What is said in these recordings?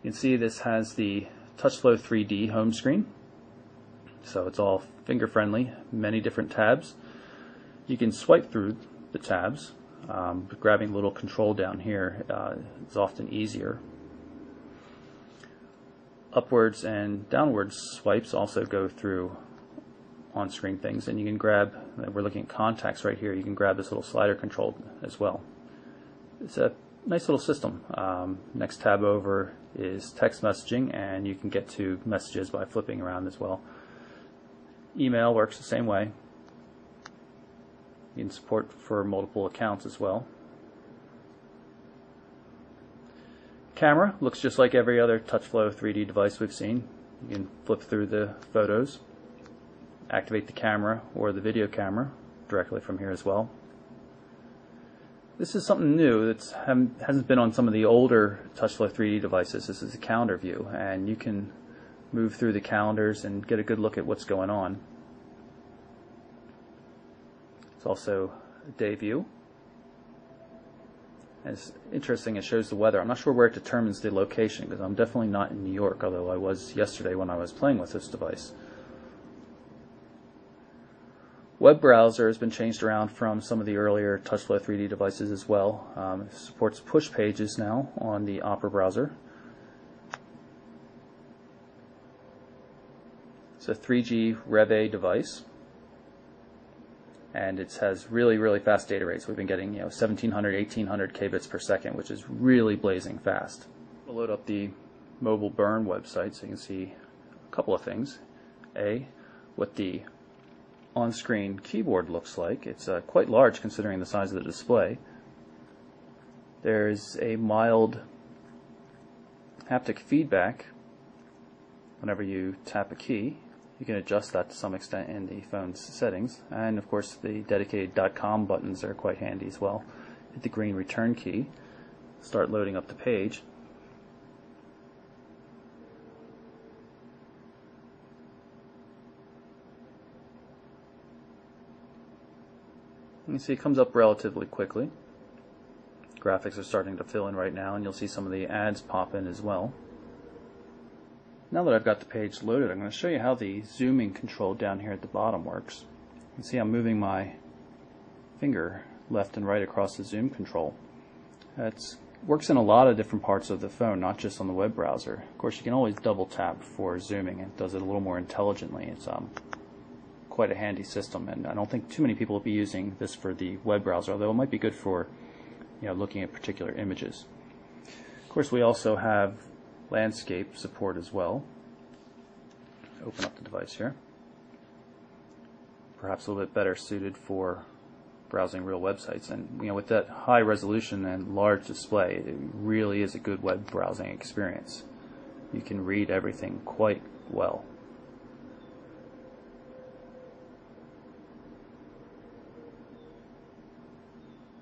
You can see this has the TouchFlow 3D home screen, so it's all finger friendly, many different tabs. You can swipe through the tabs, but grabbing a little control down here is often easier. Upwards and downwards swipes also go through on-screen things, and you can grab, we're looking at contacts right here, you can grab this little slider control as well. It's a nice little system. Next tab over is text messaging, and you can get to messages by flipping around as well. Email works the same way. You can support for multiple accounts as well. Camera looks just like every other TouchFlow 3D device we've seen. You can flip through the photos, activate the camera or the video camera directly from here as well. This is something new that hasn't been on some of the older TouchFlow 3D devices. This is a calendar view, and you can move through the calendars and get a good look at what's going on. It's also a day view. And it's interesting, it shows the weather. I'm not sure where it determines the location, because I'm definitely not in New York, although I was yesterday when I was playing with this device. Web browser has been changed around from some of the earlier TouchFlow 3D devices as well. It supports push pages now on the Opera browser. It's a 3G Rev A device, and it has really fast data rates. We've been getting 1700, 1800 kbits per second, which is really blazing fast. We'll load up the mobile burn website so you can see a couple of things. What the on-screen keyboard looks like. It's quite large considering the size of the display. There's a mild haptic feedback whenever you tap a key. You can adjust that to some extent in the phone's settings, and of course the dedicated .com buttons are quite handy as well. Hit the green return key, start loading up the page. You can see it comes up relatively quickly. Graphics are starting to fill in right now, and you'll see some of the ads pop in as well. Now that I've got the page loaded, I'm going to show you how the zooming control down here at the bottom works. You can see I'm moving my finger left and right across the zoom control. It works in a lot of different parts of the phone, not just on the web browser. Of course, you can always double tap for zooming. It does it a little more intelligently. It's quite a handy system, and I don't think too many people will be using this for the web browser, although it might be good for looking at particular images. Of course, we also have landscape support as well. Open up the device here. Perhaps a little bit better suited for browsing real websites, and with that high resolution and large display, it really is a good web browsing experience. You can read everything quite well.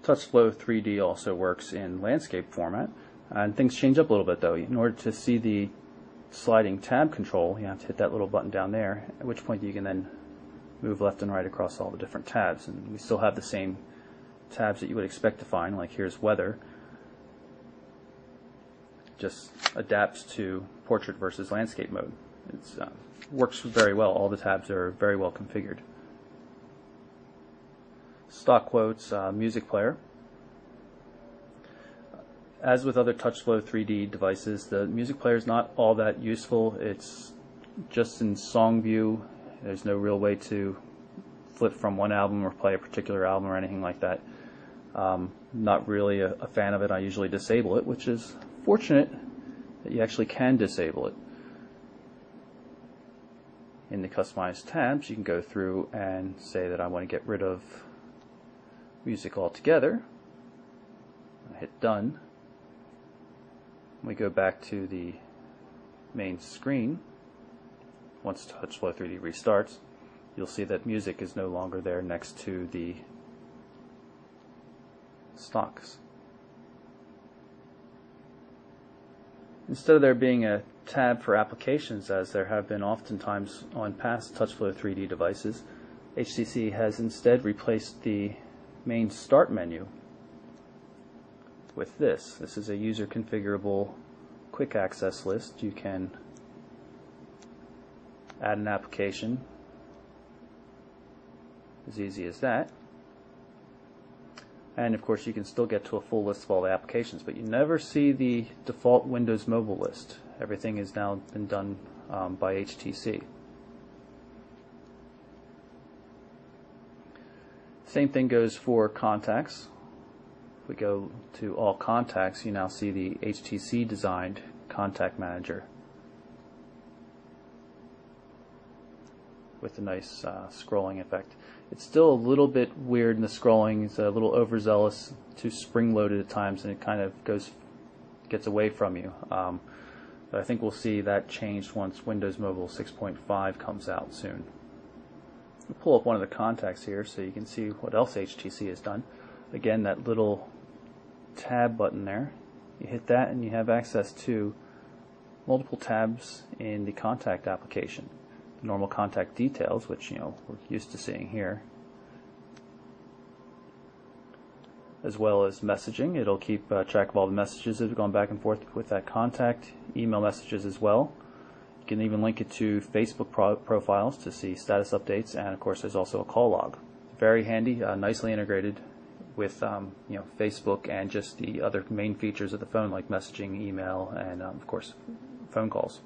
TouchFlow 3D also works in landscape format, and things change up a little bit though. In order to see the sliding tab control, you have to hit that little button down there, at which point you can then move left and right across all the different tabs. And we still have the same tabs that you would expect to find, like here's weather. Just adapts to portrait versus landscape mode. It works very well. All the tabs are very well configured. Stock quotes, music player. As with other TouchFlow 3D devices, the music player is not all that useful. It's just in song view. There's no real way to flip from one album or play a particular album or anything like that. Not really a fan of it. I usually disable it, which is fortunate that you actually can disable it. In the customized tabs, you can go through and say that I want to get rid of music altogether. I hit done. We go back to the main screen. Once TouchFlow 3D restarts, you'll see that music is no longer there next to the stocks. Instead of there being a tab for applications, as there have been oftentimes on past TouchFlow 3D devices, HTC has instead replaced the main start menu with this. This is a user configurable quick access list, you can add an application, as easy as that. And of course you can still get to a full list of all the applications, but you never see the default Windows Mobile list. Everything has now been done by HTC. Same thing goes for contacts. If we go to all contacts, you now see the HTC designed contact manager with a nice scrolling effect. It's still a little bit weird in the scrolling. It's a little overzealous, too spring-loaded at times, and it kind of gets away from you. But I think we'll see that changed once Windows Mobile 6.5 comes out soon. We'll pull up one of the contacts here so you can see what else HTC has done. Again, that little tab button there, you hit that and you have access to multiple tabs in the contact application. Normal contact details, which we're used to seeing here, as well as messaging. It'll keep track of all the messages that have gone back and forth with that contact, email messages as well. You can even link it to Facebook profiles to see status updates, and of course there's also a call log. Very handy, nicely integrated with Facebook and just the other main features of the phone like messaging, email, and of course phone calls.